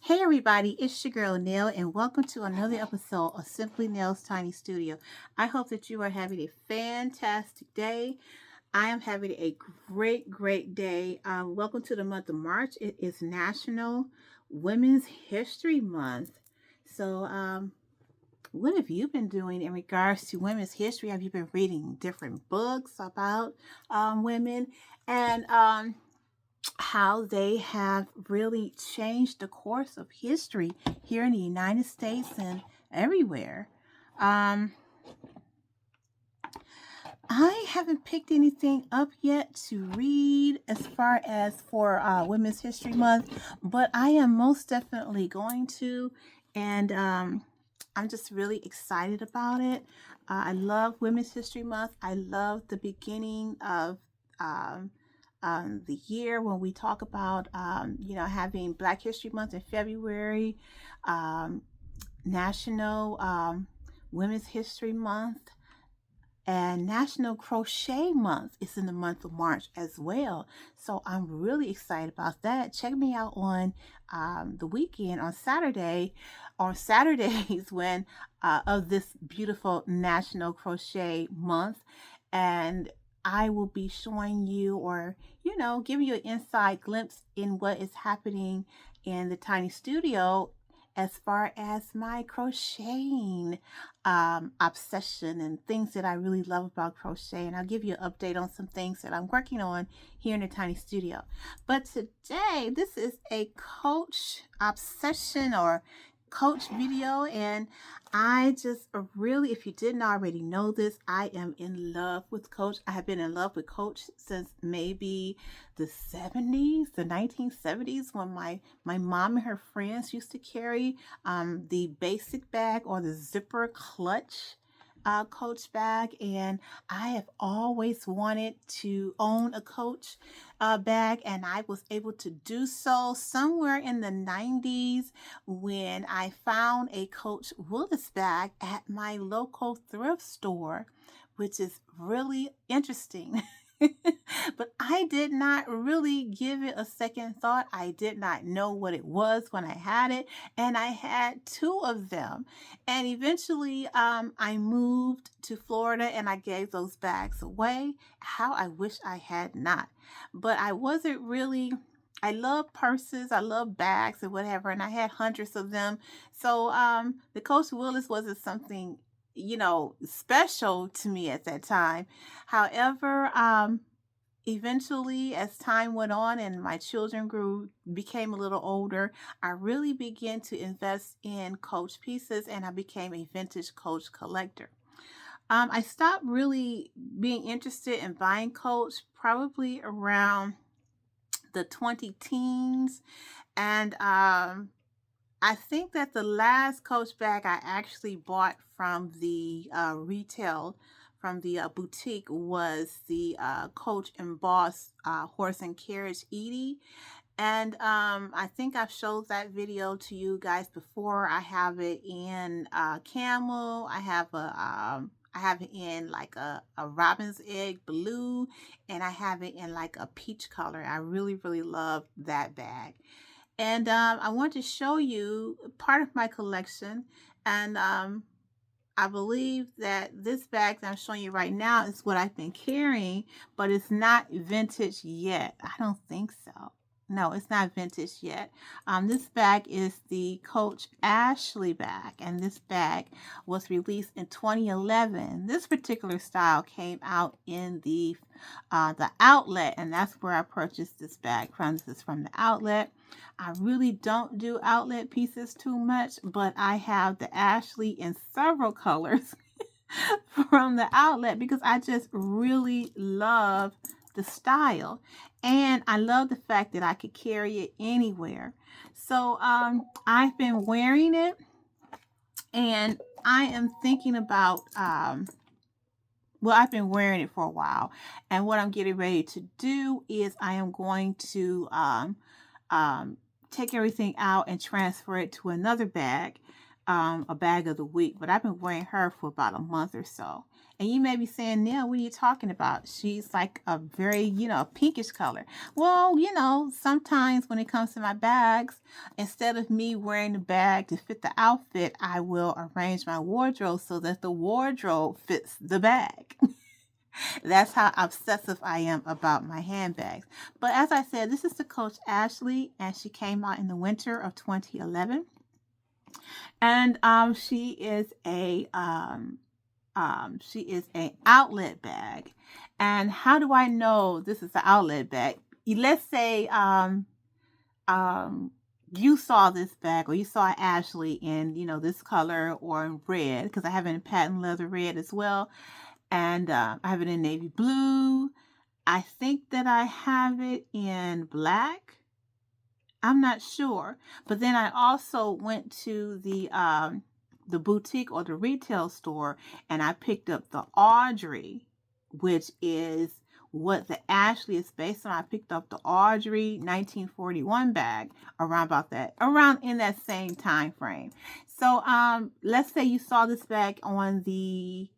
Hey everybody, it's your girl Nell, and welcome to another episode of Simply Nell's Tiny Studio. I hope that you are having a fantastic day. I am having a great day. Welcome to the month of March. It is National Women's History Month. So, what have you been doing in regards to women's history? Have you been reading different books about women? And how they have really changed the course of history here in the United States and everywhere. Um, I haven't picked anything up yet to read as far as for Women's History Month, but I am most definitely going to, and I'm just really excited about it. I love Women's History Month. I love the beginning of um, the year when we talk about, having Black History Month in February, um, National Women's History Month, and National Crochet Month is in the month of March as well. So I'm really excited about that. Check me out on the weekend on Saturday, or Saturdays when of this beautiful National Crochet Month. And I will be showing you, or giving you an inside glimpse in what is happening in the tiny studio as far as my crocheting obsession and things that I really love about crochet. And I'll give you an update on some things that I'm working on here in the tiny studio. But today, this is a coach obsession or coach video, and I just really, if you didn't already know this, I am in love with coach. I have been in love with coach since maybe the 70s, the 1970s, when my mom and her friends used to carry the basic bag or the zipper clutch coach bag, and I have always wanted to own a coach bag, and I was able to do so somewhere in the 90s when I found a Coach Willis bag at my local thrift store, which is really interesting. But I did not really give it a second thought. I did not know what it was when I had it, and I had two of them. And eventually, I moved to Florida and I gave those bags away. How I wish I had not. But I wasn't really. I love purses, I love bags and whatever, and I had hundreds of them. So the Coach Willis wasn't something, special to me at that time. However, eventually, as time went on and my children became a little older, I really began to invest in Coach pieces, and I became a vintage Coach collector. I stopped really being interested in buying Coach probably around the 20 teens, and I think that the last Coach bag I actually bought from the retail, from the boutique, was the Coach and Boss horse and carriage Edie. And I think I've showed that video to you guys before. I have it in camel. I have it in like a robin's egg blue, and I have it in like a peach color. I really love that bag. And I want to show you part of my collection. And I believe that this bag that I'm showing you right now is what I've been carrying, but it's not vintage yet. I don't think so. No, it's not vintage yet. This bag is the Coach Ashley bag, and this bag was released in 2011. This particular style came out in the outlet, and that's where I purchased this bag from. This is from the outlet. I really don't do outlet pieces too much, but I have the Ashley in several colors from the outlet because I just really love the style, and I love the fact that I could carry it anywhere. So I've been wearing it, and I am thinking about well, I've been wearing it for a while, and what I'm getting ready to do is I am going to um, take everything out and transfer it to another bag. a bag of the week, but I've been wearing her for about a month or so. And you may be saying, Nell, what are you talking about? She's like a very, pinkish color. Well, sometimes when it comes to my bags, instead of me wearing the bag to fit the outfit, I will arrange my wardrobe so that the wardrobe fits the bag. That's how obsessive I am about my handbags. But as I said, this is the Coach Ashley, and she came out in the winter of 2011. And she is an outlet bag. And how do I know this is an outlet bag? Let's say you saw this bag, or you saw Ashley in this color or in red, because I have it in patent leather red as well, and I have it in navy blue. I think that I have it in black. I'm not sure. But then I also went to the boutique or the retail store, and I picked up the Audrey, which is what the Ashley is based on. I picked up the Audrey 1941 bag around in that same time frame. So let's say you saw this bag in the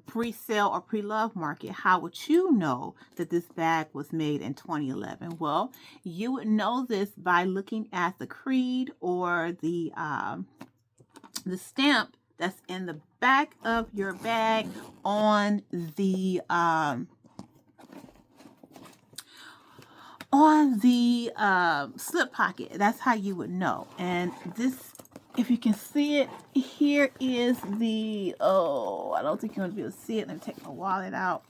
pre-sale or pre-love market. How would you know that this bag was made in 2011? Well, you would know this by looking at the creed or the stamp that's in the back of your bag on the slip pocket. That's how you would know. And this, if you can see it, here is the, I don't think you're going to be able to see it. Let me take my wallet out.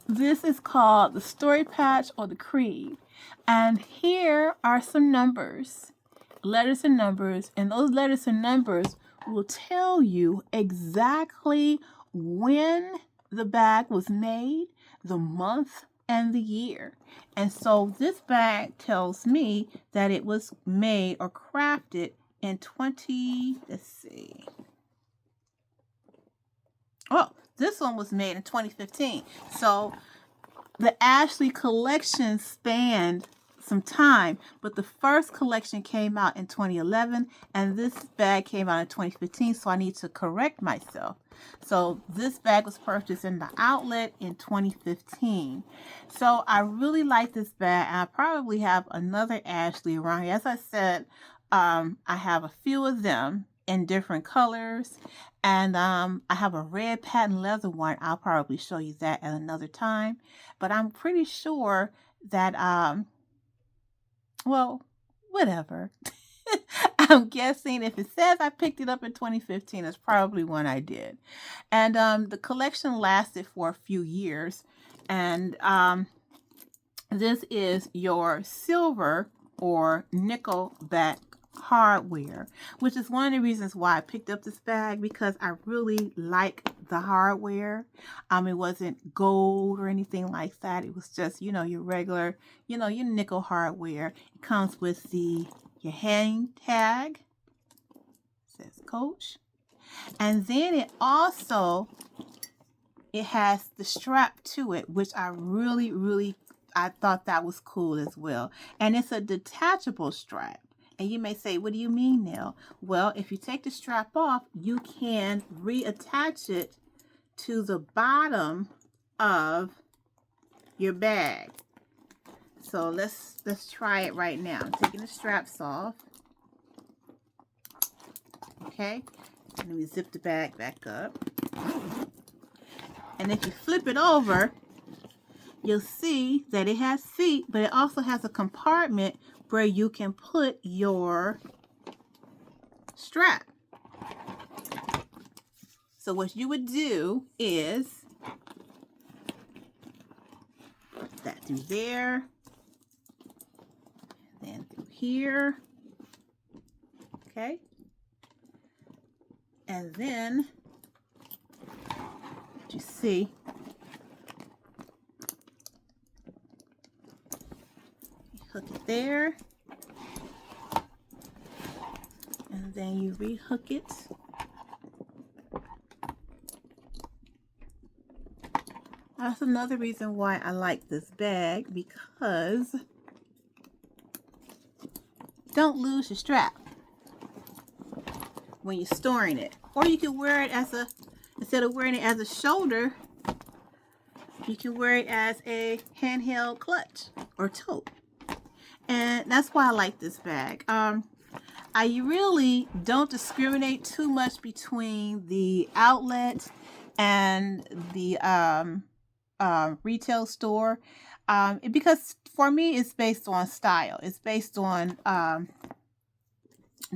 This is called the story patch or the creed. And here are some numbers, letters and numbers. And those letters and numbers will tell you exactly when the bag was made, the month, and the year. And so this bag tells me that it was made or crafted in this one was made in 2015. So the Ashley collection spanned some time, but the first collection came out in 2011, and this bag came out in 2015, so I need to correct myself. So this bag was purchased in the outlet in 2015. So I really like this bag, and I probably have another Ashley around here. As I said, I have a few of them in different colors, and I have a red patent leather one. I'll probably show you that at another time, but I'm pretty sure that whatever. I'm guessing if it says I picked it up in 2015, it's probably one I did. And the collection lasted for a few years. And this is your silver or nickel back hardware, which is one of the reasons why I picked up this bag, because I really like the hardware. It wasn't gold or anything like that. It was just, your regular, your nickel hardware. It comes with your hang tag. It says Coach. And then it has the strap to it, which I I thought that was cool as well. And it's a detachable strap. And you may say, what do you mean, Nell? Well, if you take the strap off, you can reattach it to the bottom of your bag. So let's try it right now. I'm taking the straps off. Okay. Let me zip the bag back up. And if you flip it over, you'll see that it has feet, but it also has a compartment where you can put your strap. So what you would do is put that through there, then through here, okay? And then, you see, hook it there, and then you rehook it. That's another reason why I like this bag, because don't lose your strap when you're storing it. Or you can wear it as a, instead of wearing it as a shoulder, you can wear it as a handheld clutch or tote. And that's why I like this bag. I really don't discriminate too much between the outlet and the retail store, because for me it's based on style. It's based on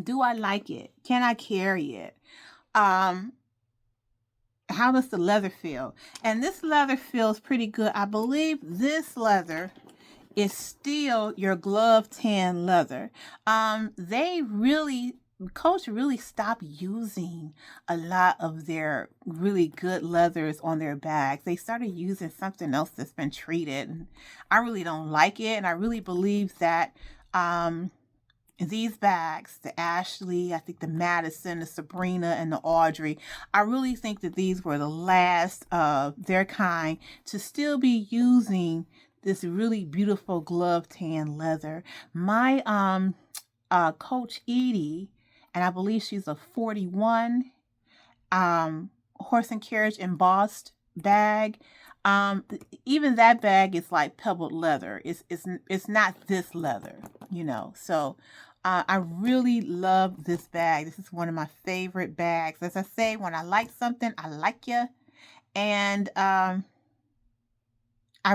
do I like it? Can I carry it? How does the leather feel? And this leather feels pretty good. I believe this leather is still your glove tan leather. Coach really stopped using a lot of their really good leathers on their bags. They started using something else that's been treated, and I really don't like it. And I really believe that these bags, the Ashley, I think the Madison, the Sabrina, and the Audrey, I really think that these were the last of their kind to still be using this really beautiful glove tan leather. My Coach Edie, and I believe she's a 41 horse and carriage embossed bag. Even that bag is like pebbled leather. It's not this leather, you know. So I really love this bag. This is one of my favorite bags. As I say, when I like something, I like you. And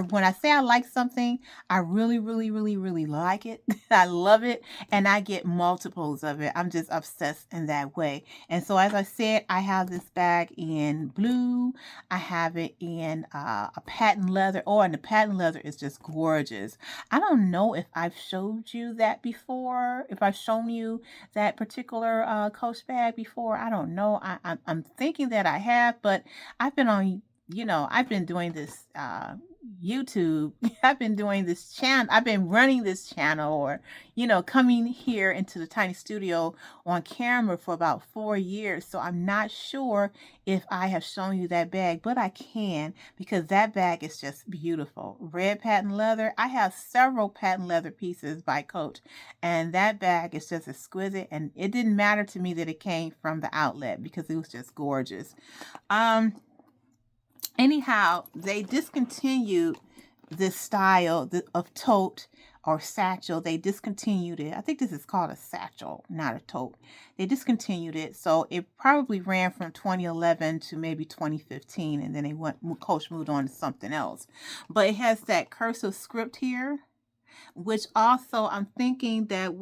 when I say I like something, I really, really, really, really like it. I love it, and I get multiples of it. I'm just obsessed in that way. And so, as I said, I have this bag in blue. I have it in a patent leather. Oh, and the patent leather is just gorgeous. I don't know if I've showed you that before, if I've shown you that particular Coach bag before. I don't know. I'm thinking that I have, but I've been on, I've been doing this YouTube. I've been doing this channel. I've been running this channel, or, coming here into the tiny studio on camera for about 4 years. So I'm not sure if I have shown you that bag, but I can, because that bag is just beautiful. Red patent leather. I have several patent leather pieces by Coach, and that bag is just exquisite. And it didn't matter to me that it came from the outlet, because it was just gorgeous. Anyhow, they discontinued this style of tote or satchel. They discontinued it. I think this is called a satchel, not a tote. They discontinued it. So it probably ran from 2011 to maybe 2015. And then Coach moved on to something else. But it has that cursive script here, which also I'm thinking that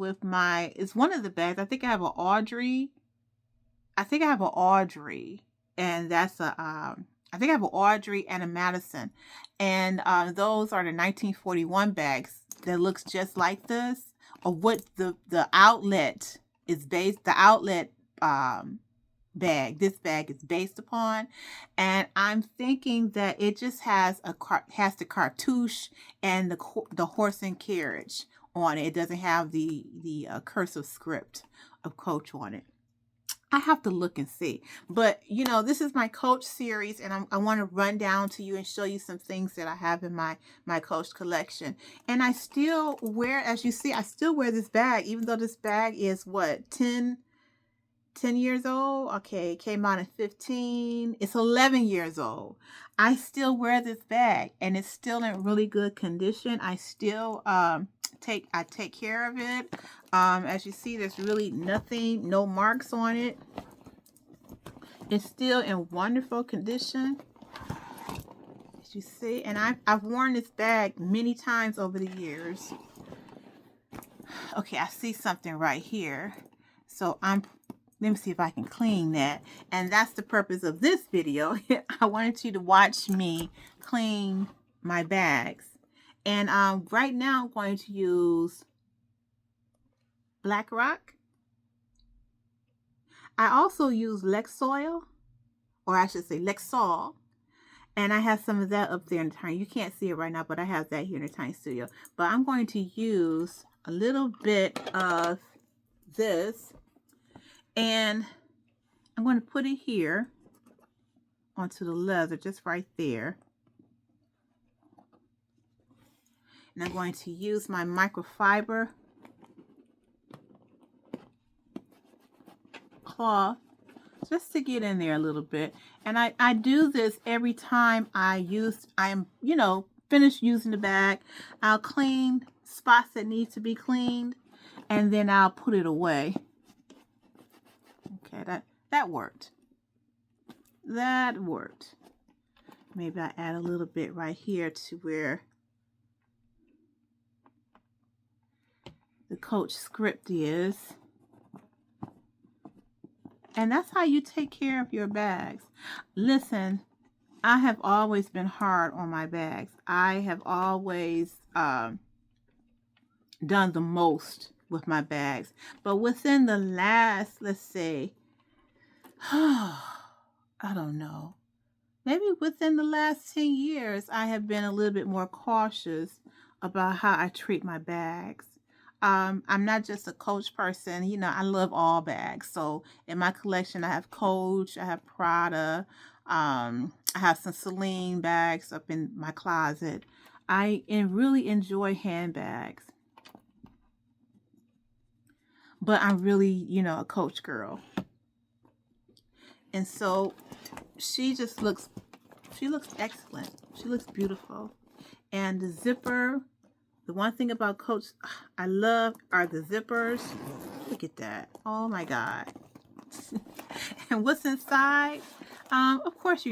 it's one of the bags. I think I have an Audrey. And that's I think I have an Audrey and a Madison. And those are the 1941 bags that looks just like this, or what the outlet is based, the outlet bag, this bag is based upon. And I'm thinking that it just has the cartouche and the horse and carriage on it. It doesn't have the cursive script of Coach on it. I have to look and see. But, this is my Coach series, and I want to run down to you and show you some things that I have in my Coach collection. And I still wear, as you see, I still wear this bag, even though this bag is, 10 years old? Okay, it came out in 15. It's 11 years old. I still wear this bag, and it's still in really good condition. I still take care of it. As you see, there's really no marks on it. It's still in wonderful condition, as you see. And I've worn this bag many times over the years. Okay, I see something right here. So let me see if I can clean that. And that's the purpose of this video. I wanted you to watch me clean my bags. And right now I'm going to use Black Rock. I also use Lexoil, or I should say Lexol. And I have some of that up there in the tiny. You can't see it right now, but I have that here in the tiny studio. But I'm going to use a little bit of this, and I'm going to put it here onto the leather, just right there. And I'm going to use my microfiber cloth just to get in there a little bit. And I do this every time I'm, finished using the bag. I'll clean spots that need to be cleaned, and then I'll put it away. Okay, that worked. That worked. Maybe I add a little bit right here to where the Coach script is. And that's how you take care of your bags. Listen, I have always been hard on my bags. I have always done the most with my bags. But within the last, let's say, I don't know, maybe within the last 10 years, I have been a little bit more cautious about how I treat my bags. I'm not just a Coach person. I love all bags. So in my collection, I have Coach, I have Prada, I have some Celine bags up in my closet. I really enjoy handbags. But I'm really, a Coach girl. And so she looks excellent. She looks beautiful. And the zipper, the one thing about Coach I love are the zippers. Look at that. Oh my God. And what's inside? Of course,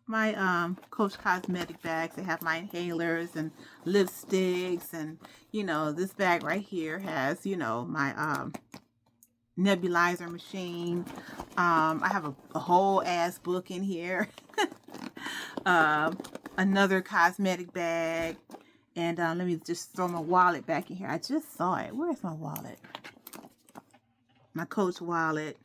my Coach cosmetic bags. They have my inhalers and lipsticks. And, this bag right here has, my nebulizer machine. I have a whole ass book in here. Another cosmetic bag. And let me just throw my wallet back in here. I just saw it. Where's my wallet? My Coach wallet.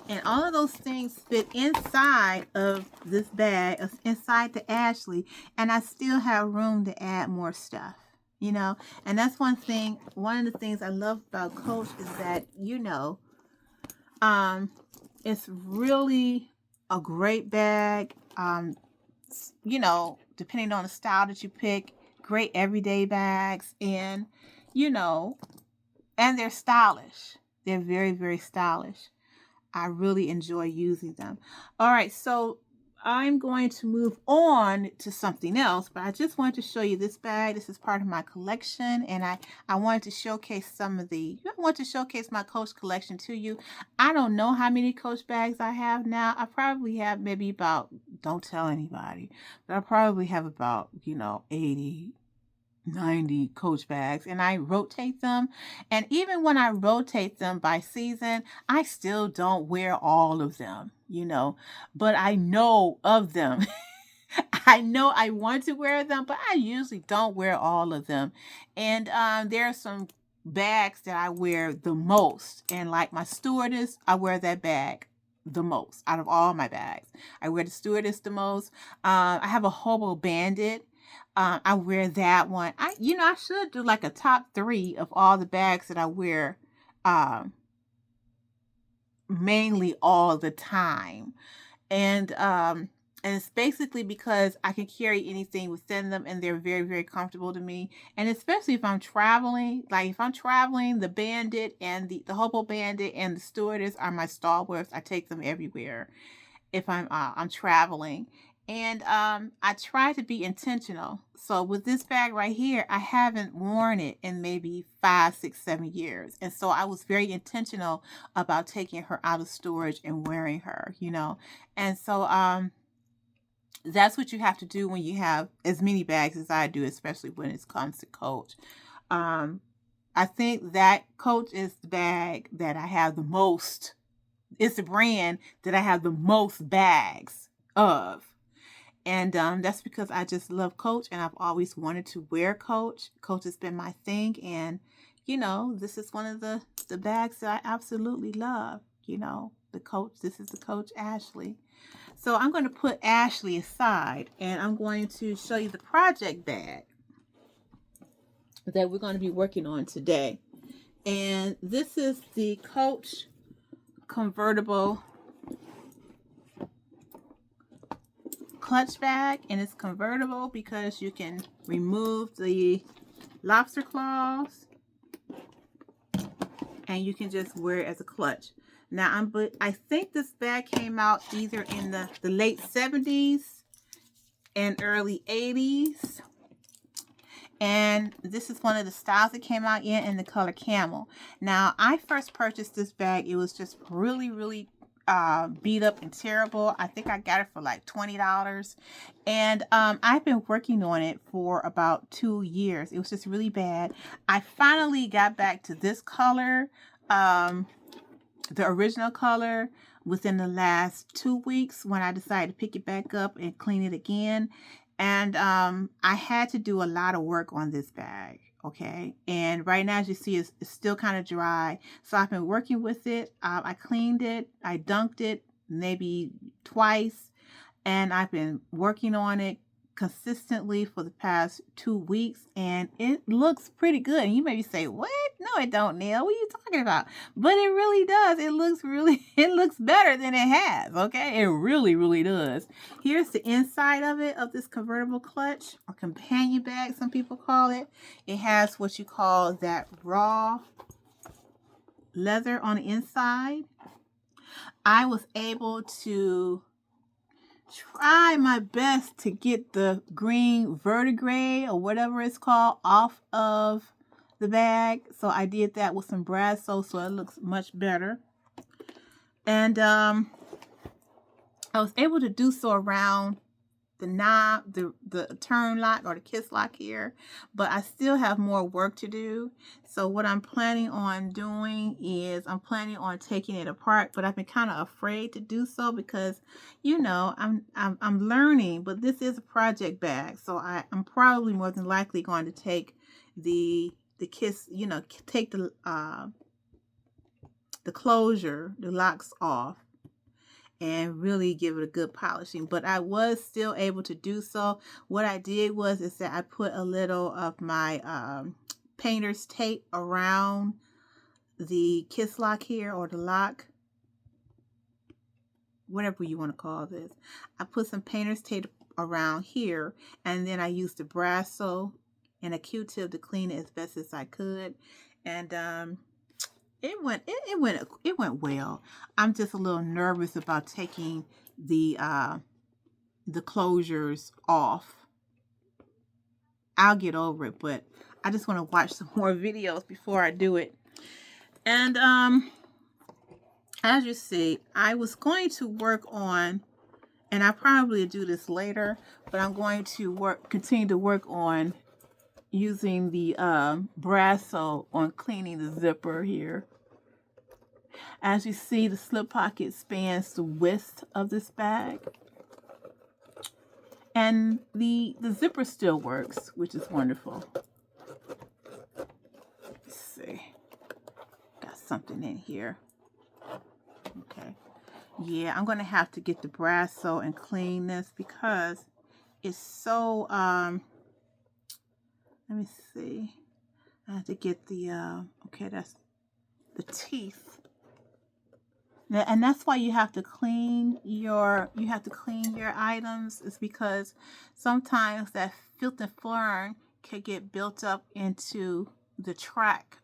And all of those things fit inside of this bag, inside the Ashley. And I still have room to add more stuff, And that's one of the things I love about Coach is that, it's really a great bag. Depending on the style that you pick, great everyday bags, and and they're stylish. They're very, very stylish. I really enjoy using them. All right, so I'm going to move on to something else, but I just wanted to show you this bag. This is part of my collection, and I wanted to showcase I want to showcase my Coach collection to you. I don't know how many Coach bags I have now. I probably have maybe about, don't tell anybody, but I probably have about, 80, 90 Coach bags, and I rotate them. And even when I rotate them by season, I still don't wear all of them, but I know of them. I know I want to wear them, but I usually don't wear all of them. And there are some bags that I wear the most, and like my stewardess, I wear that bag the most out of all my bags. I wear the stewardess the most. I have a Hobo Bandit. I wear that one. I should do like a top 3 of all the bags that I wear, mainly all the time. And it's basically because I can carry anything within them, and they're very, very comfortable to me. And especially if I'm traveling, the Bandit and the Hobo Bandit and the Stewardess are my stalwarts. I take them everywhere if I'm traveling. And I try to be intentional. So with this bag right here, I haven't worn it in maybe 5, 6, 7 years. And so I was very intentional about taking her out of storage and wearing her, And so that's what you have to do when you have as many bags as I do, especially when it comes to Coach. I think that Coach is the bag that I have the most. It's the brand that I have the most bags of. And that's because I just love Coach, and I've always wanted to wear Coach. Coach has been my thing, and this is one of the bags that I absolutely love. The Coach. This is the Coach Ashley. So I'm going to put Ashley aside, and I'm going to show you the project bag that we're going to be working on today. And this is the Coach Convertible clutch bag, and it's convertible because you can remove the lobster claws and you can just wear it as a clutch. Now, I think this bag came out either in the late 70s and early 80s. And this is one of the styles that came out in the color camel. Now, I first purchased this bag. It was just really, really beat up and terrible. I think I got it for like $20. And I've been working on it for about 2 years. It was just really bad. I finally got back to this color, the original color, within the last 2 weeks when I decided to pick it back up and clean it again. And I had to do a lot of work on this bag, okay? And right now, as you see, it's still kind of dry. So I've been working with it. I cleaned it. I dunked it maybe twice. And I've been working on it consistently for the past 2 weeks, and it looks pretty good. And you maybe say, what? No, it don't, Nell. What are you talking about? But it really does. It looks better than it has, okay? It really, really does. Here's the inside of it, of this convertible clutch, or companion bag, some people call it. It has what you call that raw leather on the inside. I was able to try my best to get the green verdigris or whatever it's called off of the bag. So I did that with some Brasso, so it looks much better. And I was able to do so around the knob, the turn lock or the kiss lock here, but I still have more work to do. So what I'm planning on doing is I'm planning on taking it apart, but I've been kind of afraid to do so because, you know, I'm learning, but this is a project bag. So I'm probably more than likely going to take the kiss, you know, take the closure, the locks off, and really give it a good polishing. But I was still able to do so. What I did is that I put a little of my painter's tape around the kiss lock here, or the lock, whatever you want to call this. I put some painter's tape around here, and then I used the Brasso and a Q-tip to clean it as best as I could. And it went well. I'm just a little nervous about taking the closures off. I'll get over it, but I just want to watch some more videos before I do it. And as you see, I was going to work on, and I probably do this later, but I'm going to continue to work on using the Brasso on cleaning the zipper here. As you see, the slip pocket spans the width of this bag. And the zipper still works, which is wonderful. Let's see. Got something in here. Okay. Yeah, I'm going to have to get the Brasso and clean this because it's so, let me see. I have to get the, okay, that's the teeth. And that's why you have to clean your items, is because sometimes that filth and flurry can get built up into the track,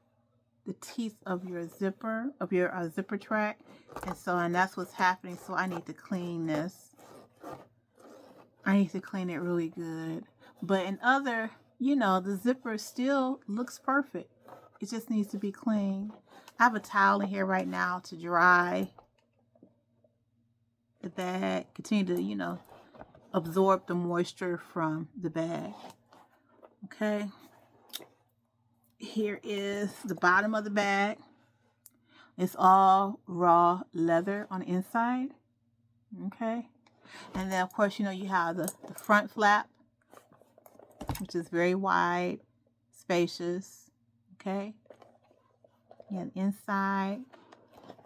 the teeth of your zipper, zipper track. And that's what's happening. So I need to clean this. I need to clean it really good. But in other, you know, the zipper still looks perfect. It just needs to be cleaned. I have a towel in here right now to dry the bag, continue to, you know, absorb the moisture from the bag. Okay. Here is the bottom of the bag. It's all raw leather on the inside. Okay. And then, of course, you know, you have the front flap, which is very wide, spacious. Okay. You have the inside.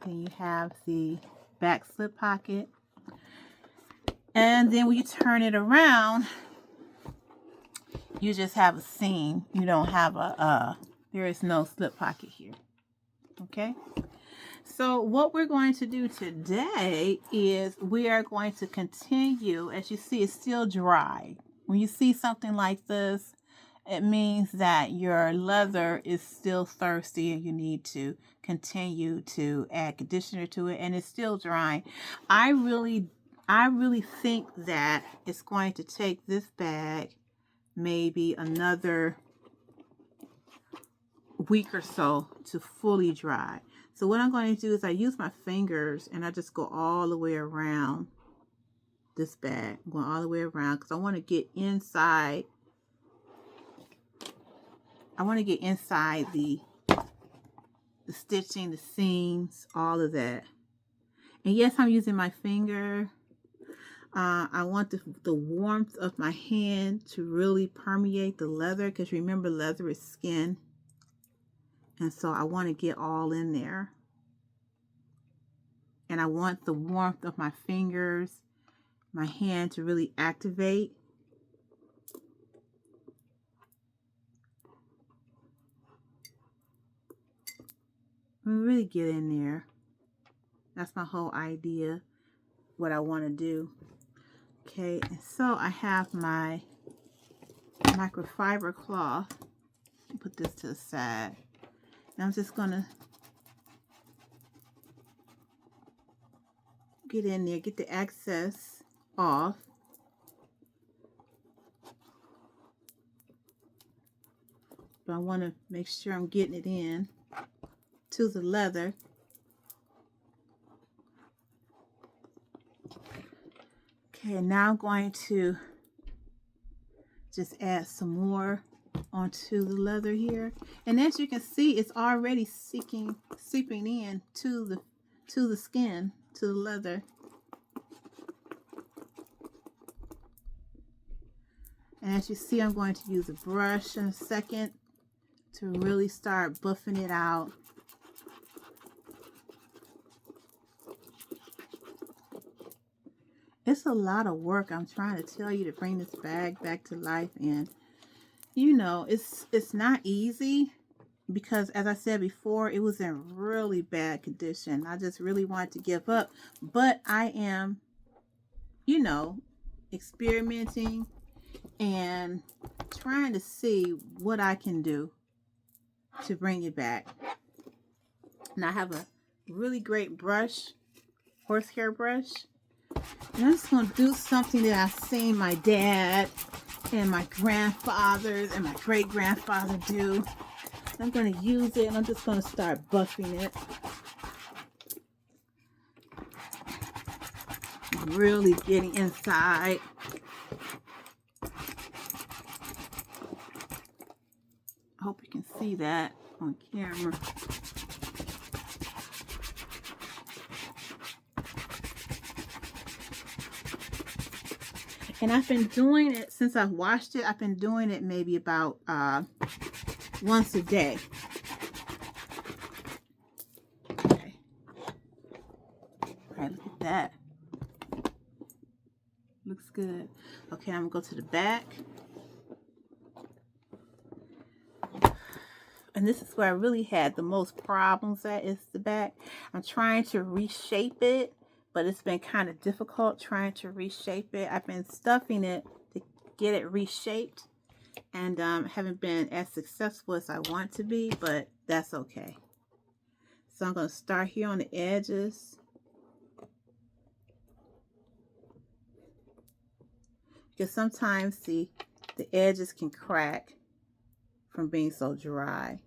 Then you have the back slip pocket. And then when you turn it around, you just have a seam. You don't have there is no slip pocket here. Okay. So what we're going to do today is we are going to continue. As you see, it's still dry. When you see something like this, it means that your leather is still thirsty and you need to continue to add conditioner to it, and it's still drying. I really think that it's going to take this bag maybe another week or so to fully dry. So what I'm going to do is I use my fingers and I just go all the way around this bag. I'm going all the way around because I want to get inside. I want to get inside the stitching, the seams, all of that. And yes, I'm using my finger. I want the warmth of my hand to really permeate the leather, because remember, leather is skin. And so I want to get all in there. And I want the warmth of my fingers, my hand to really activate. Really get in there. That's my whole idea, what I want to do. Okay, and so I have my microfiber cloth. Put this to the side. And I'm just gonna get in there, get the excess off. But I want to make sure I'm getting it in to the leather. Okay, now I'm going to just add some more onto the leather here. And as you can see, it's already seeping in to the skin, to the leather. And as you see, I'm going to use a brush in a second to really start buffing it out. It's a lot of work. I'm trying to tell you, to bring this bag back to life, and you know, it's not easy, because as I said before, it was in really bad condition. I just really wanted to give up, but I am, you know, experimenting and trying to see what I can do to bring it back. And I have a really great brush, horsehair brush. And I'm just going to do something that I've seen my dad and my grandfathers and my great-grandfather do. I'm going to use it, and I'm just going to start buffing it. Really getting inside. I hope you can see that on camera. And I've been doing it since I've washed it. I've been doing it maybe about once a day. Okay. All right, look at that. Looks good. Okay, I'm gonna go to the back. And this is where I really had the most problems at, is the back. I'm trying to reshape it, but it's been kind of difficult trying to reshape it. I've been stuffing it to get it reshaped, and haven't been as successful as I want to be, but that's okay. So I'm going to start here on the edges. Because sometimes the edges can crack from being so dry.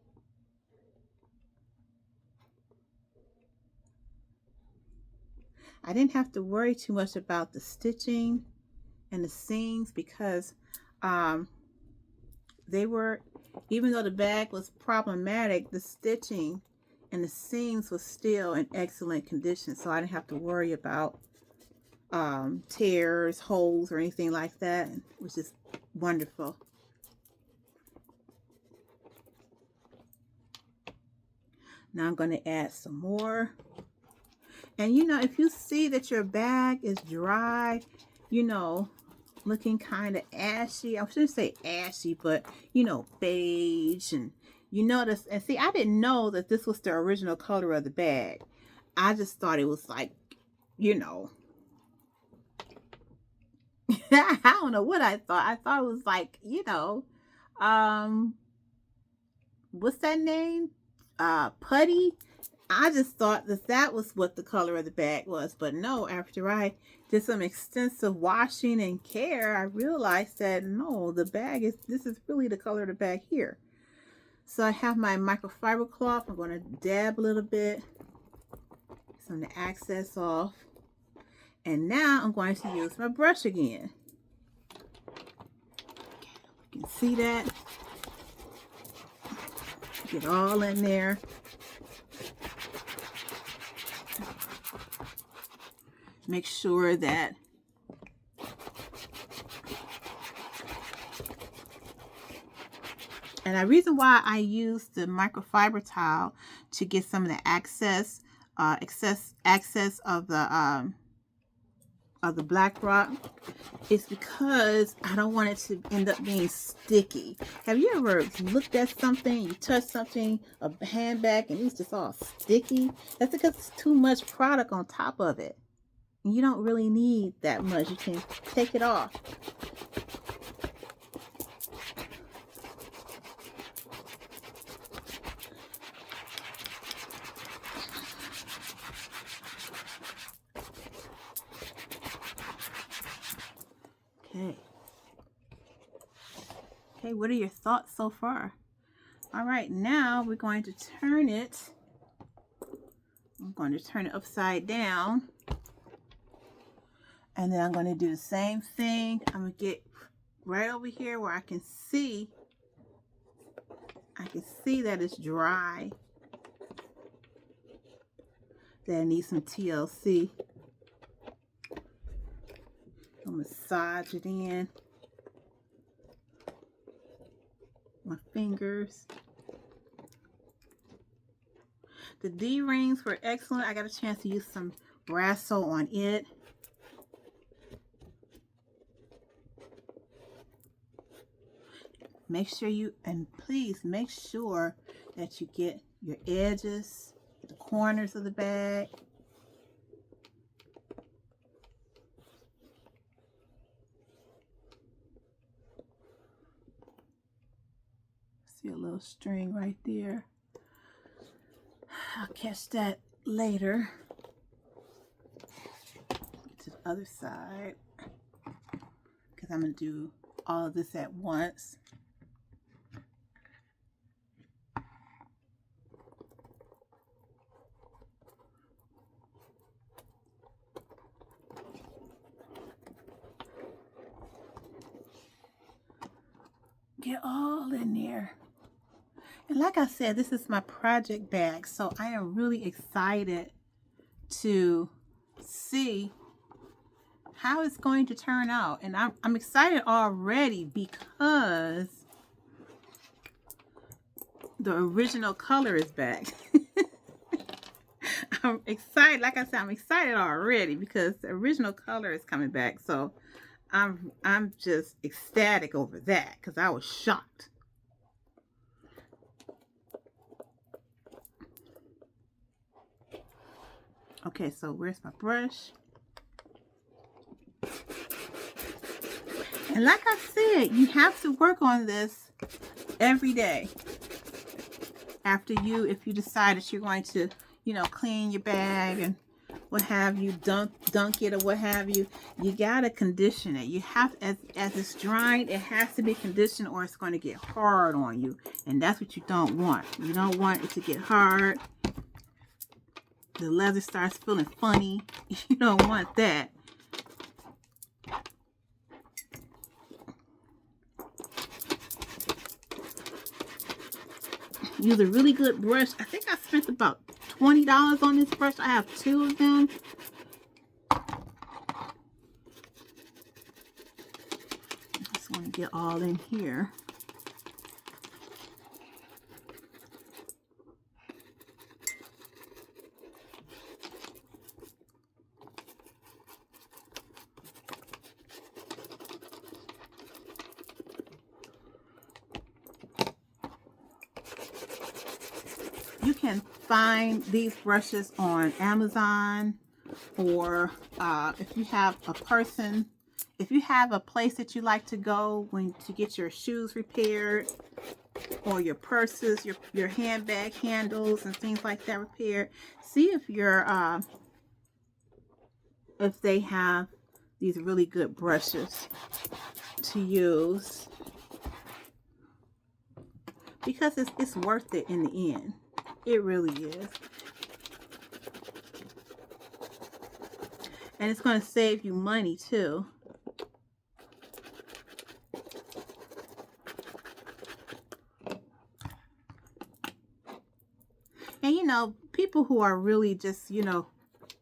I didn't have to worry too much about the stitching and the seams, because they were, even though the bag was problematic, the stitching and the seams was still in excellent condition. So I didn't have to worry about tears, holes, or anything like that, which is wonderful. Now I'm going to add some more. And you know, if you see that your bag is dry, you know, looking kind of ashy, I shouldn't say ashy, but you know, beige, and you notice, and see, I didn't know that this was the original color of the bag. I just thought it was like, you know, I don't know what I thought. I thought it was like, you know, what's that name? Putty. I just thought that that was what the color of the bag was, but no, after I did some extensive washing and care, I realized that no, the bag is, this is really the color of the bag here. So I have my microfiber cloth. I'm going to dab a little bit, some of the excess off. And now I'm going to use my brush again. You can see that. Get all in there. Make sure that and the reason why I use the microfiber towel to get some of the excess of the black rock is because I don't want it to end up being sticky. Have you ever looked at something, you touch something, a handbag, and it's just all sticky? That's because it's too much product on top of it. You don't really need that much. You can take it off. Okay. Okay, what are your thoughts so far? All right, now we're going to turn it. I'm going to turn it upside down. And then I'm going to do the same thing. I'm going to get right over here where I can see that it's dry. That I need some TLC. I'll massage it in. My fingers. The D-rings were excellent. I got a chance to use some Brasso on it. Make sure and please make sure that you get your edges, the corners of the bag. See a little string right there. I'll catch that later. Get to the other side because I'm going to do all of this at once. Get all in there. And like I said, this is my project bag, so I am really excited to see how it's going to turn out. And I'm excited already because the original color is back. I'm excited. Like I said, I'm excited already because the original color is coming back. So I'm just ecstatic over that because I was shocked. Okay, so where's my brush? And like I said, you have to work on this every day. After if you decide that you're going to, clean your bag and what have you, dunk it or what have you, you gotta condition it. You have, as it's drying, it has to be conditioned or it's going to get hard on you, and that's what you don't want. You don't want it to get hard. The leather starts feeling funny. You don't want that. Use a really good brush. I think I spent about $20 on this brush. I have 2 of them. Just want to get all in here. You can find these brushes on Amazon, or if you have a person if you have a place that you like to go when to get your shoes repaired, or your purses, your handbag handles and things like that repaired, see if if they have these really good brushes to use, because it's worth it in the end. It really is. And it's going to save you money too. And you know, people who are really just, you know,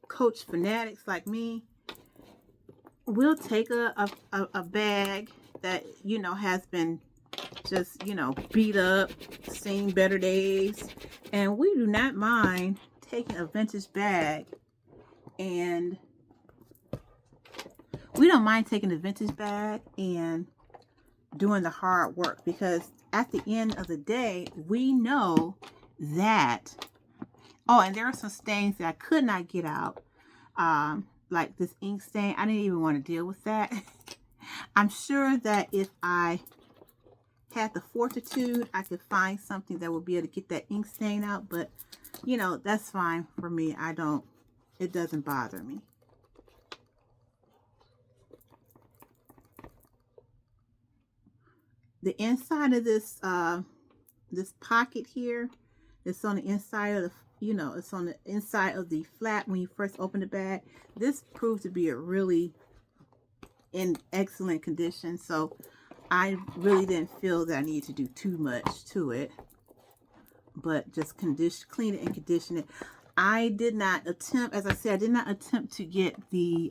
coach fanatics like me, will take a bag that, you know, has been just, you know, beat up, seen better days. And we do not mind taking a vintage bag, and we don't mind taking a vintage bag and doing the hard work, because at the end of the day, we know that, oh, and there are some stains that I could not get out. Like this ink stain, I didn't even want to deal with that. I'm sure that if I had the fortitude, I could find something that would be able to get that ink stain out, but you know, that's fine for me. It doesn't bother me. The inside of this this pocket here, it's on the inside of the, you know, it's on the inside of the flap when you first open the bag. This proved to be a really in excellent condition, so I really didn't feel that I needed to do too much to it, but just clean it and condition it. I did not attempt, as I said, I did not attempt to get the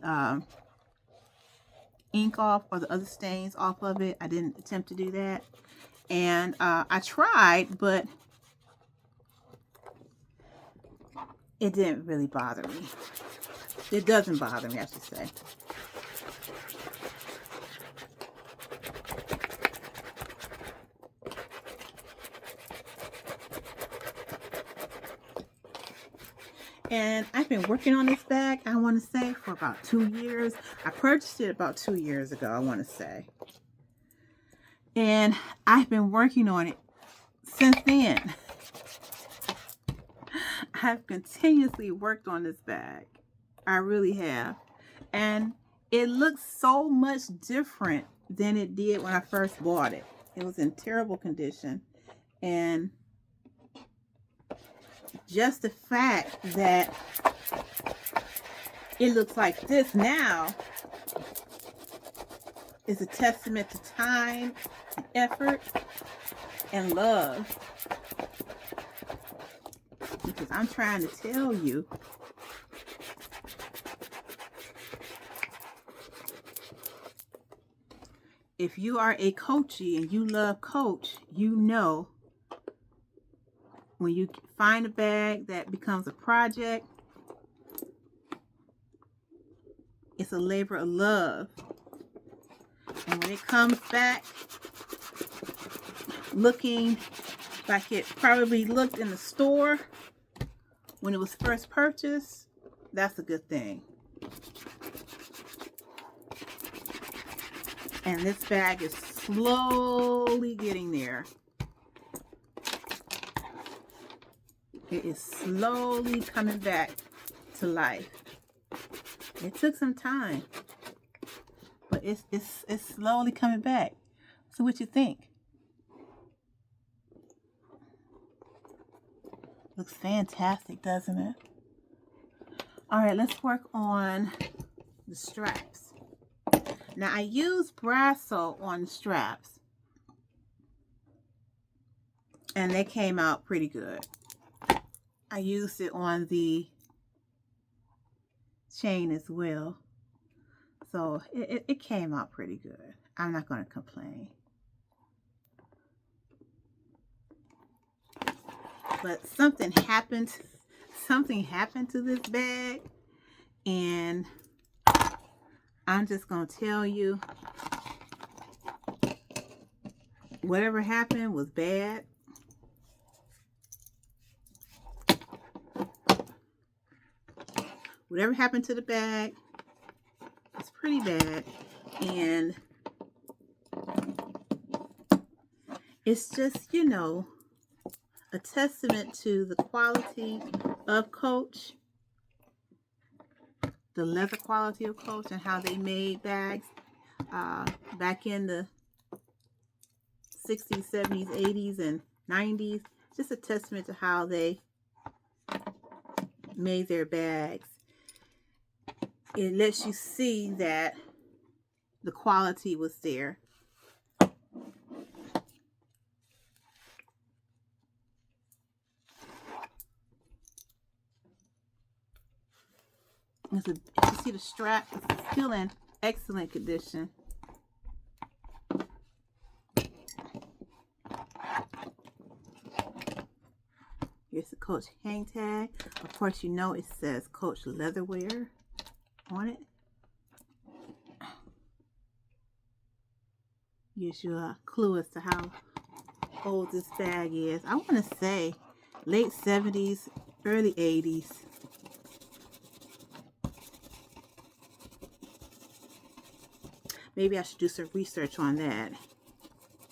ink off or the other stains off of it. I didn't attempt to do that, and I tried, but it didn't really bother me. It doesn't bother me, I should say. And I've been working on this bag, I want to say, for about 2 years. I purchased it about 2 years ago, I want to say. And I've been working on it since then. I've continuously worked on this bag. I really have. And it looks so much different than it did when I first bought it. It was in terrible condition. And just the fact that it looks like this now is a testament to time, and effort, and love. Because I'm trying to tell you, if you are a coachie and you love Coach, you know when you find a bag that becomes a project, it's a labor of love. And when it comes back looking like it probably looked in the store when it was first purchased, that's a good thing. And this bag is slowly getting there. It is slowly coming back to life. It took some time, but it's slowly coming back. So what you think? Looks fantastic, doesn't it? All right, let's work on the straps. Now I used Brasso on the straps, and they came out pretty good. I used it on the chain as well, so it came out pretty good. I'm not going to complain. But something happened to this bag, and I'm just going to tell you, whatever happened was bad. Whatever happened to the bag, it's pretty bad. And it's just, a testament to the quality of Coach, the leather quality of Coach, and how they made bags back in the 60s, 70s, 80s, and 90s. Just a testament to how they made their bags. It lets you see that the quality was there. If you see the strap, it's still in excellent condition. Here's the Coach hang tag. Of course, it says Coach Leatherwear on it. Gives you a clue as to how old this bag is. I want to say late 70s, early 80s. Maybe I should do some research on that.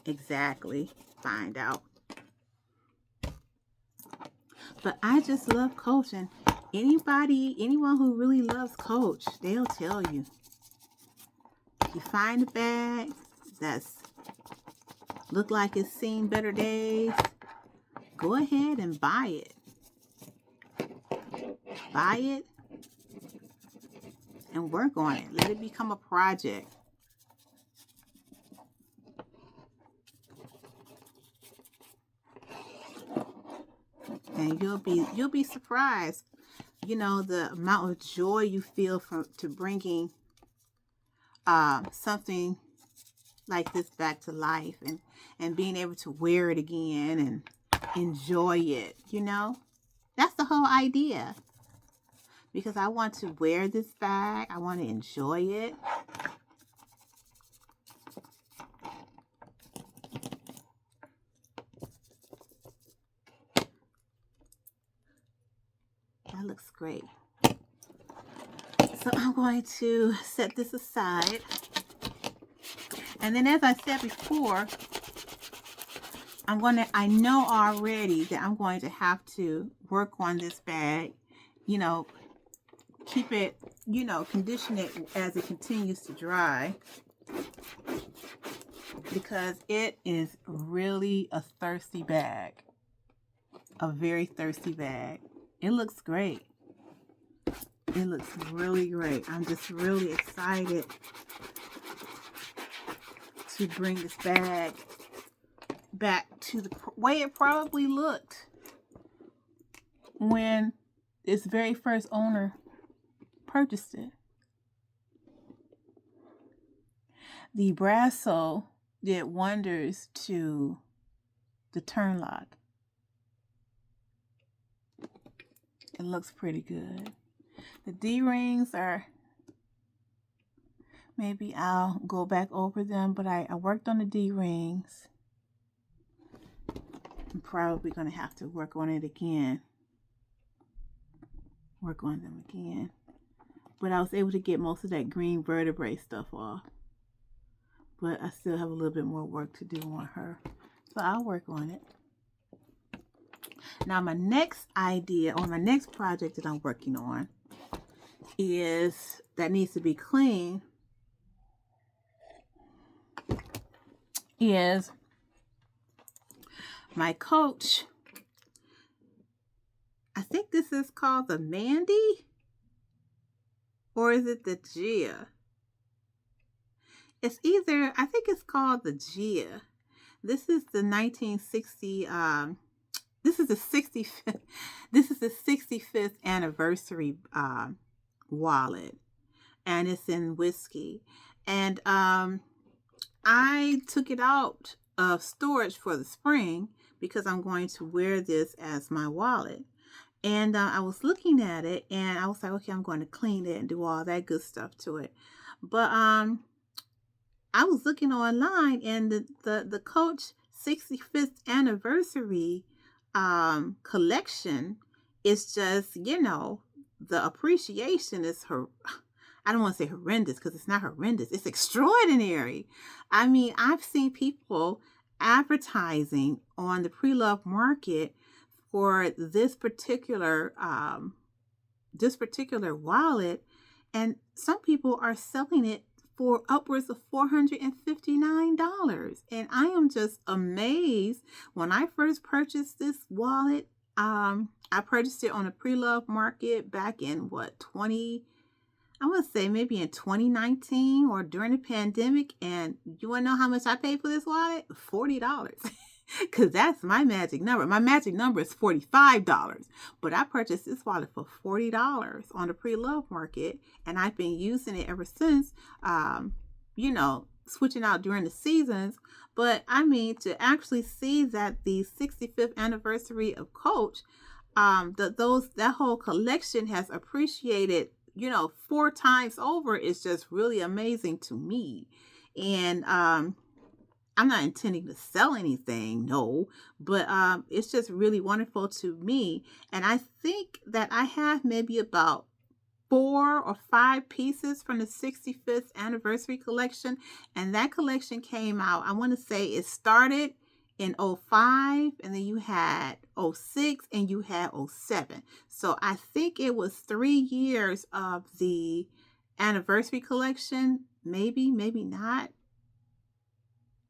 Exactly. Find out. But I just love Coach, and anyone who really loves Coach, they'll tell you. If you find a bag that's look like it's seen better days, go ahead and buy it. Buy it and work on it. Let it become a project. And you'll be surprised, the amount of joy you feel to bringing something like this back to life, and being able to wear it again and enjoy it. That's the whole idea. Because I want to wear this bag, I want to enjoy it. That looks great. So I'm going to set this aside. And then, as I said before, I know already that I'm going to have to work on this bag, keep it, condition it as it continues to dry, because it is really a thirsty bag, a very thirsty bag. It looks great. It looks really great. I'm just really excited to bring this bag back to the way it probably looked when its very first owner purchased it. The brass sole did wonders to the turn lock. It looks pretty good. The D-rings are, maybe I'll go back over them, but I worked on the D-rings. I'm probably going to have to work on it again. Work on them again. But I was able to get most of that green vertebrae stuff off. But I still have a little bit more work to do on her. So I'll work on it. Now my next idea, or my next project that I'm working on, that needs to be clean, is my Coach. I think this is called the Mandy, or is it the Gia? It's either, I think it's called the Gia. This is the 1960, this is the 65th anniversary wallet, and it's in whiskey. And I took it out of storage for the spring because I'm going to wear this as my wallet. And I was looking at it, and I was like, okay, I'm going to clean it and do all that good stuff to it. But I was looking online, and the Coach 65th anniversary collection is just, the appreciation is her. I don't want to say horrendous because it's not horrendous. It's extraordinary. I mean, I've seen people advertising on the pre-loved market for this particular wallet, and some people are selling it for upwards of $459. And I am just amazed. When I first purchased this wallet, I purchased it on a pre-loved market back in I would say maybe in 2019 or during the pandemic. And you want to know how much I paid for this wallet? $40. Because that's my magic number. My magic number is $45. But I purchased this wallet for $40 on the pre-loved market. And I've been using it ever since, switching out during the seasons. But I mean, to actually see that the 65th anniversary of Coach, that whole collection has appreciated 4 times over is just really amazing to me. And I'm not intending to sell anything, no, but it's just really wonderful to me. And I think that I have maybe about 4 or 5 pieces from the 65th anniversary collection. And that collection came out, I want to say it started in 05, and then you had 06, and you had 07. So I think it was 3 years of the anniversary collection. Maybe not.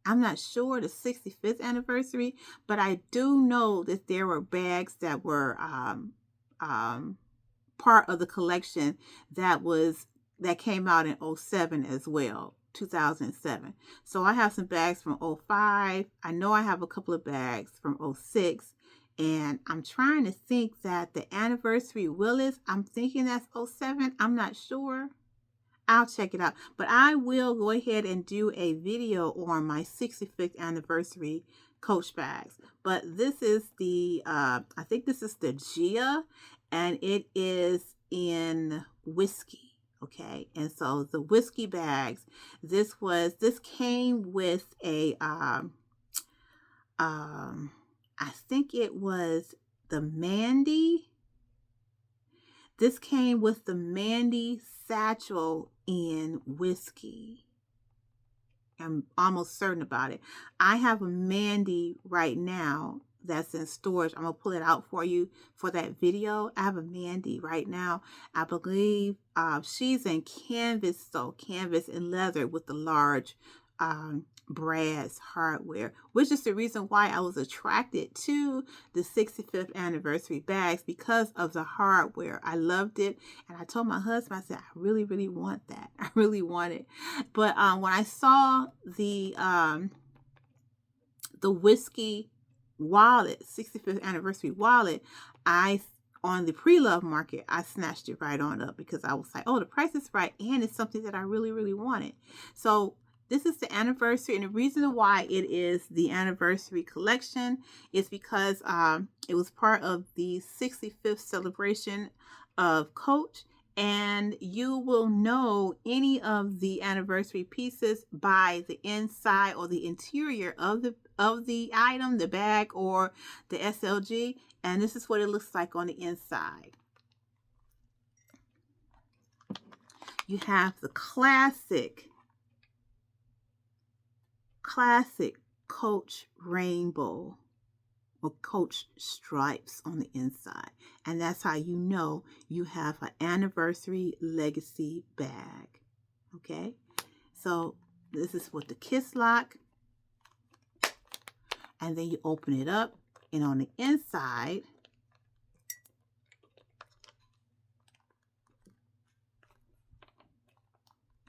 I'm not sure, the 65th anniversary, but I do know that there were bags that were part of the collection that came out in 07 as well. 2007. So I have some bags from 05. I know I have a couple of bags from 06. And I'm trying to think that the anniversary Willis, I'm thinking that's 07. I'm not sure. I'll check it out. But I will go ahead and do a video on my 65th anniversary Coach bags. But this is I think this is the Gia, and it is in whiskey. Okay, and so the whiskey bags, this came with a I think it was the Mandy. This came with the Mandy satchel in whiskey. I'm almost certain about it. I have a Mandy right now that's in storage. I'm going to pull it out for you for that video. I have a Mandy right now. I believe she's in canvas, so canvas and leather with the large brass hardware, which is the reason why I was attracted to the 65th anniversary bags, because of the hardware. I loved it, and I told my husband, I said, I really, really want that. I really want it. But when I saw the whiskey wallet, 65th anniversary wallet, on the pre-love market, I snatched it right on up because I was like, oh, the price is right, and it's something that I really, really wanted. So this is the anniversary, and the reason why it is the anniversary collection is because it was part of the 65th celebration of Coach, and you will know any of the anniversary pieces by the inside or the interior of the item, the bag or the SLG, and this is what it looks like on the inside. You have the classic Coach rainbow or Coach stripes on the inside, and that's how you know you have an anniversary legacy bag. Okay, so this is with the kiss lock, and then you open it up, and on the inside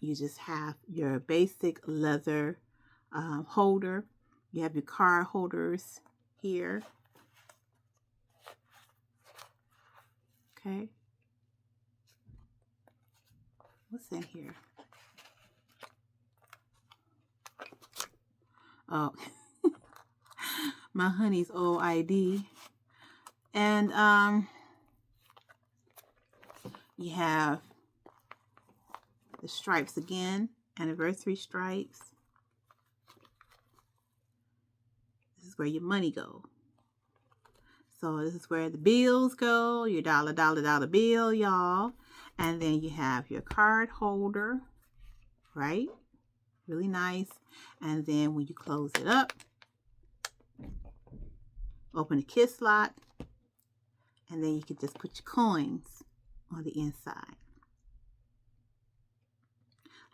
you just have your basic leather holder. You have your card holders here. Okay. What's in here? Oh, my honey's old ID. And you have the stripes again, anniversary stripes. This is where your money go. So this is where the bills go, your dollar bill, y'all. And then you have your card holder, right? Really nice. And then when you close it up, open the kiss lock, and then you can just put your coins on the inside.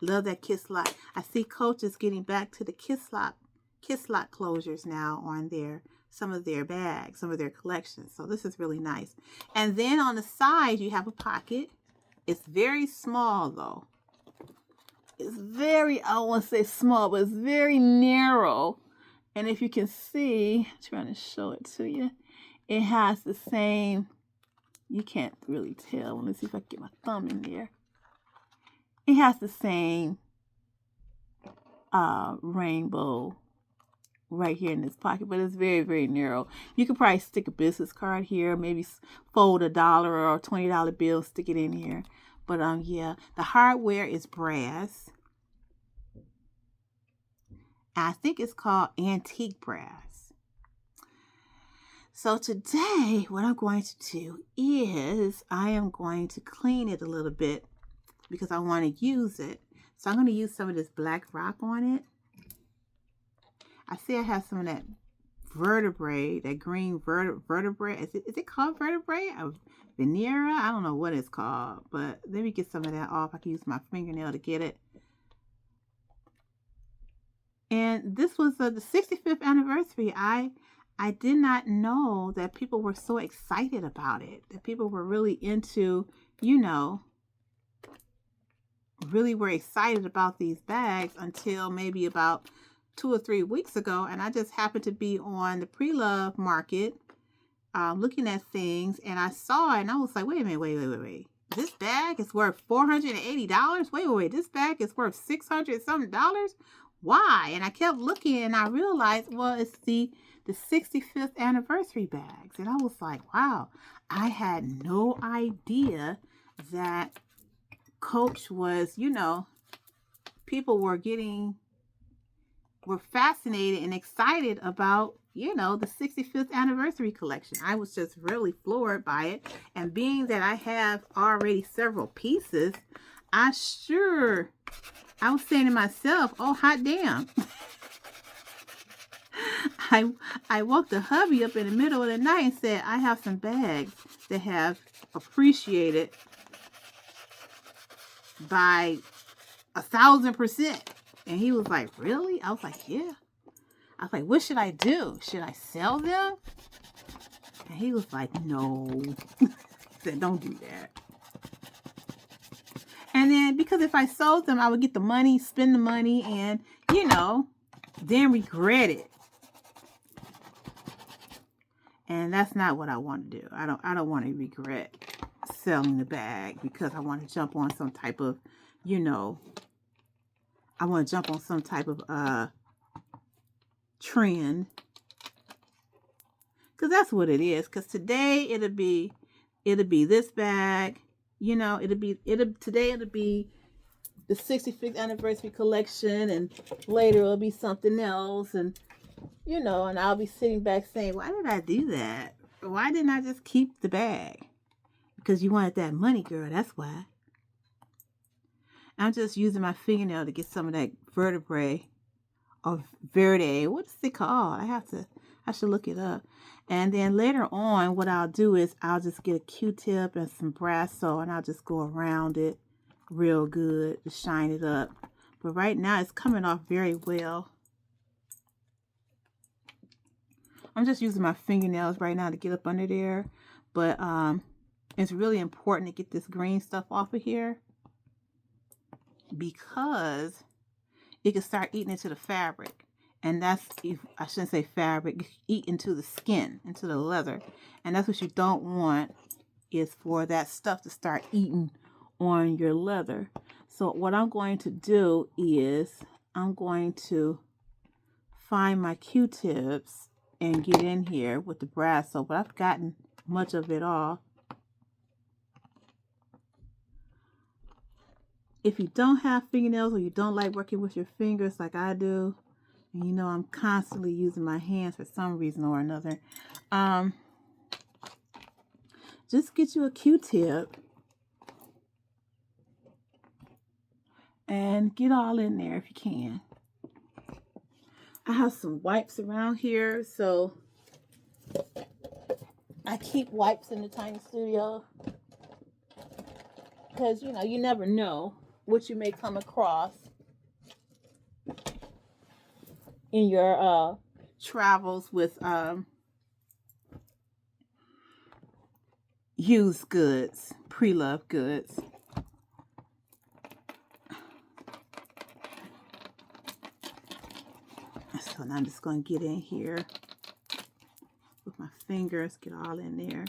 Love that kiss lock. I see Coach is getting back to the kiss lock closures now on some of their bags, some of their collections. So this is really nice. And then on the side, you have a pocket. It's very small though. It's very, I don't want to say small, but it's very narrow. And if you can see, I'm trying to show it to you, it has the same, you can't really tell. Let me see if I can get my thumb in there. It has the same rainbow right here in this pocket, but it's very, very narrow. You could probably stick a business card here, maybe fold $1 or $20 bill, stick it in here. But yeah, the hardware is brass. I think it's called antique brass. So today, what I'm going to do is I am going to clean it a little bit because I want to use it. So I'm going to use some of this black rock on it. I see I have some of that vertebrae, that green vertebrae. Is it called vertebrae? Veneera? I don't know what it's called, but let me get some of that off. I can use my fingernail to get it. And this was the 65th anniversary. I did not know that people were so excited about it, that people were really into, you know, really were excited about these bags until maybe about 2 or 3 weeks ago. And I just happened to be on the pre-love market looking at things, and I saw it and I was like, wait a minute, wait. This bag is worth $480? Wait. This bag is worth $600 something dollars? Why? And I kept looking and I realized, well, it's the 65th anniversary bags. And I was like, wow, I had no idea that Coach was, you know, people were fascinated and excited about, you know, the 65th anniversary collection. I was just really floored by it. And being that I have already several pieces, I was saying to myself, oh, hot damn. I woke the hubby up in the middle of the night and said, I have some bags that have appreciated by 1,000%. And he was like, really? I was like, yeah. I was like, what should I do? Should I sell them? And he was like, no. He said, don't do that. And then, because if I sold them, I would get the money, spend the money, and, you know, then regret it. And that's not what I want to do. I don't want to regret selling the bag because I want to jump on some type of, you know, I want to jump on some type of trend. Because that's what it is. Because today it'll be this bag. You know, today it'll be the 65th anniversary collection, and later it'll be something else, and you know, and I'll be sitting back saying, why did I do that? Why didn't I just keep the bag? Because you wanted that money, girl. That's why. I'm just using my fingernail to get some of that vertebrae or verde. What is it called? I should look it up. And then later on, what I'll do is I'll just get a Q-tip and some Brasso, and I'll just go around it real good to shine it up. But right now, it's coming off very well. I'm just using my fingernails right now to get up under there. But it's really important to get this green stuff off of here, because it can start eating into the fabric. And that's, I shouldn't say fabric, eat into the skin, into the leather. And that's what you don't want, is for that stuff to start eating on your leather. So what I'm going to do is I'm going to find my Q-tips and get in here with the Brasso, but I've gotten much of it off. If you don't have fingernails, or you don't like working with your fingers like I do, and you know I'm constantly using my hands for some reason or another, just get you a Q-tip and get all in there if you can. I have some wipes around here, so I keep wipes in the tiny studio because you never know what you may come across in your travels with used goods, pre-loved goods. So now I'm just going to get in here with my fingers, get all in there.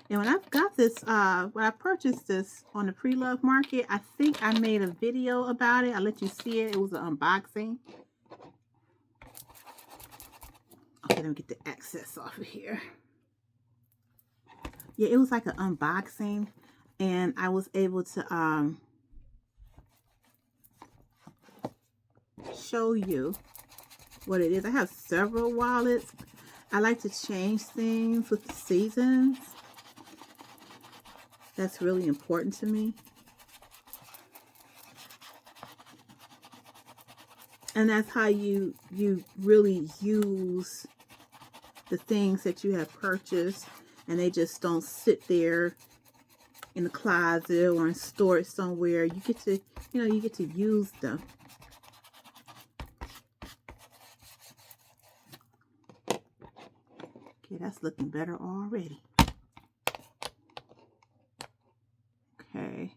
And when I got this, when I purchased this on the pre-loved market, I think I made a video about it. I'll let you see it. It was an unboxing. Okay, let me get the excess off of here. Yeah, it was like an unboxing, and I was able to show you what it is. I have several wallets. I like to change things with the seasons. That's really important to me. And that's how you really use the things that you have purchased, and they just don't sit there in the closet or in storage somewhere. You get to, you get to use them. Okay, that's looking better already. Okay.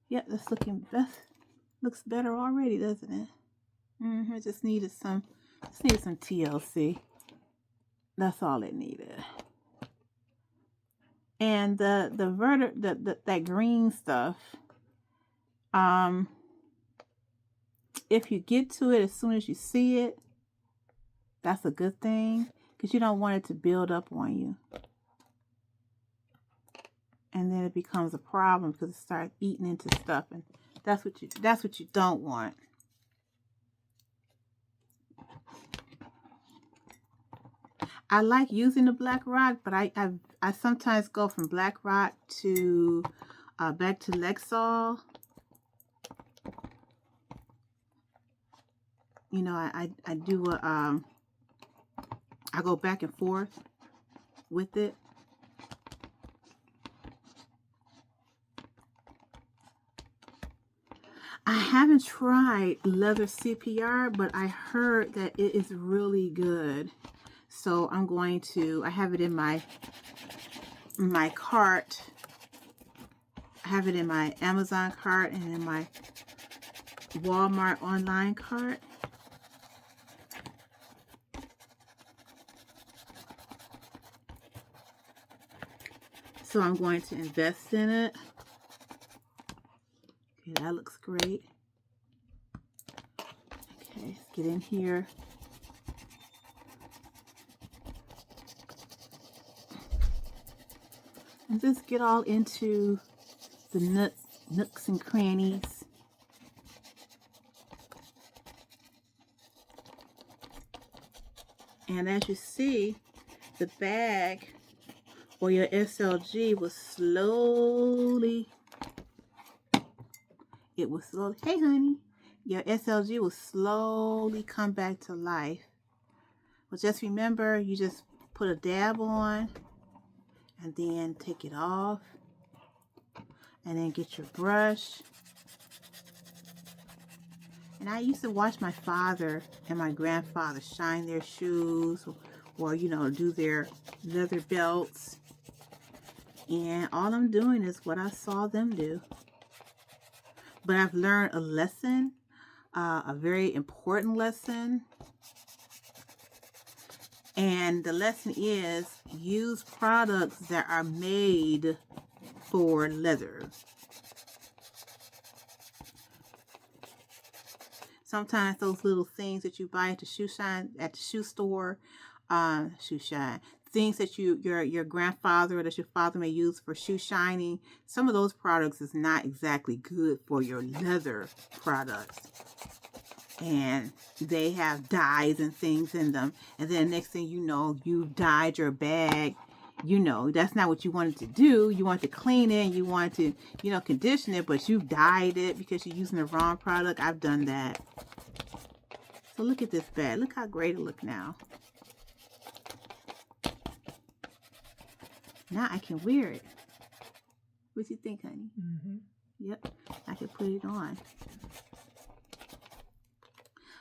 Yep, that's looking best. Looks better already, doesn't it? I just needed some TLC. That's all it needed. And that green stuff, if you get to it as soon as you see it, that's a good thing, because you don't want it to build up on you. And then it becomes a problem because it starts eating into stuff, and that's what you don't want. I like using the black rock, but I sometimes go from black rock to back to Lexol. I do I go back and forth with it. I haven't tried leather CPR, but I heard that it is really good. So I'm going to, I have it in my cart. I have it in my Amazon cart and in my Walmart online cart. So I'm going to invest in it. Okay, that looks great. Okay, let's get in here. And just get all into the nooks and crannies. And as you see, the bag or your SLG was slowly, hey honey, your SLG will slowly come back to life. Well, just remember, you just put a dab on and then take it off, and then get your brush. And I used to watch my father and my grandfather shine their shoes, or do their leather belts. And all I'm doing is what I saw them do. But I've learned a lesson, a very important lesson. And the lesson is, use products that are made for leather. Sometimes those little things that you buy at the shoe store, things that your grandfather or that your father may use for shoe shining, some of those products is not exactly good for your leather products. And they have dyes and things in them. And then next thing you know, you've dyed your bag you know, that's not what you wanted to do. You want to clean it and you want to, you know, condition it, but you dyed it because you're using the wrong product. I've done that. So look at this bag. Look how great it looks now. Now I can wear it. What you think, honey? Mm-hmm. Yep, I can put it on.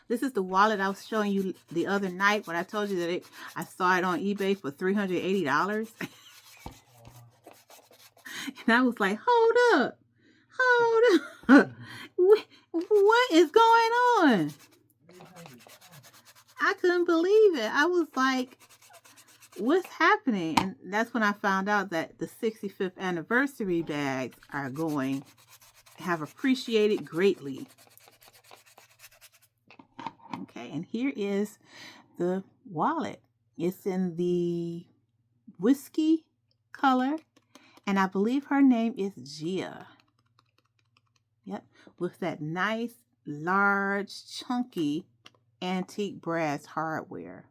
This is the wallet I was showing you the other night when I told you that I saw it on eBay for $380. And I was like, hold up. What is going on? I couldn't believe it. I was like, what's happening? And that's when I found out that the 65th anniversary bags have appreciated greatly. Okay, and here is the wallet. It's in the whiskey color, and I believe her name is Gia. Yep, with that nice, large, chunky antique brass hardware.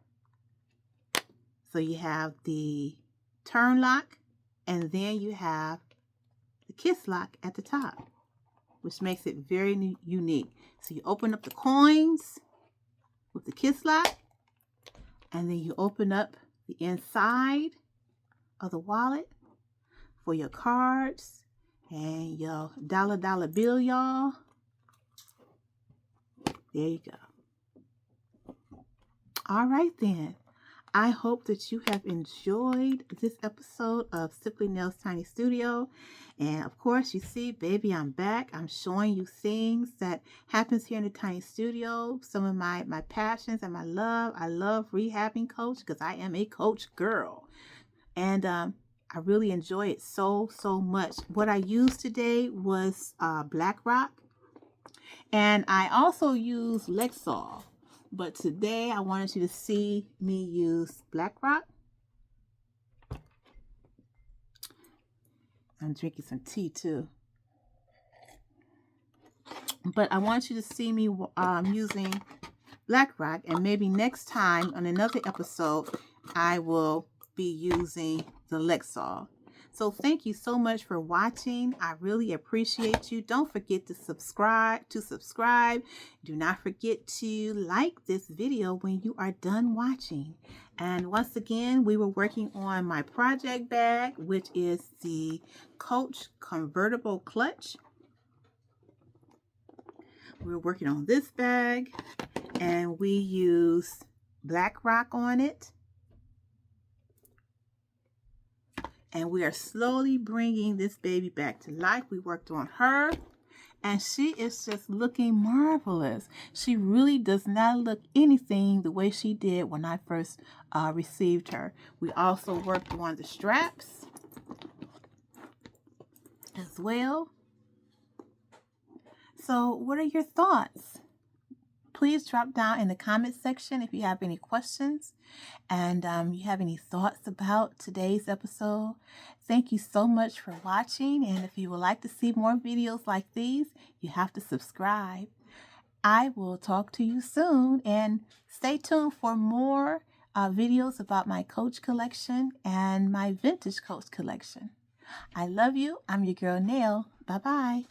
So you have the turn lock, and then you have the kiss lock at the top, which makes it very unique. So you open up the coins with the kiss lock, and then you open up the inside of the wallet for your cards and your dollar bill, y'all. There you go. All right then. I hope that you have enjoyed this episode of Simply Nell's Tiny Studio. And of course, you see, baby, I'm back. I'm showing you things that happens here in the Tiny Studio. Some of my passions and my love. I love rehabbing coach because I am a coach girl. And I really enjoy it so much. What I used today was Black Rock. And I also use Lexol. But today I wanted you to see me use Black Rock. I'm drinking some tea too. But I want you to see me using Black Rock. And maybe next time on another episode, I will be using the Lexol. So thank you so much for watching. I really appreciate you. Don't forget to subscribe. Do not forget to like this video when you are done watching. And once again, we were working on my project bag, which is the Coach Convertible clutch. We're working on this bag, and we use Black Rock on it. And we are slowly bringing this baby back to life. We worked on her, and she is just looking marvelous. She really does not look anything the way she did when I first received her. We also worked on the straps as well. So what are your thoughts? Please drop down in the comment section if you have any questions and you have any thoughts about today's episode. Thank you so much for watching. And if you would like to see more videos like these, you have to subscribe. I will talk to you soon, and stay tuned for more videos about my Coach collection and my Vintage Coach collection. I love you. I'm your girl, Nell. Bye-bye.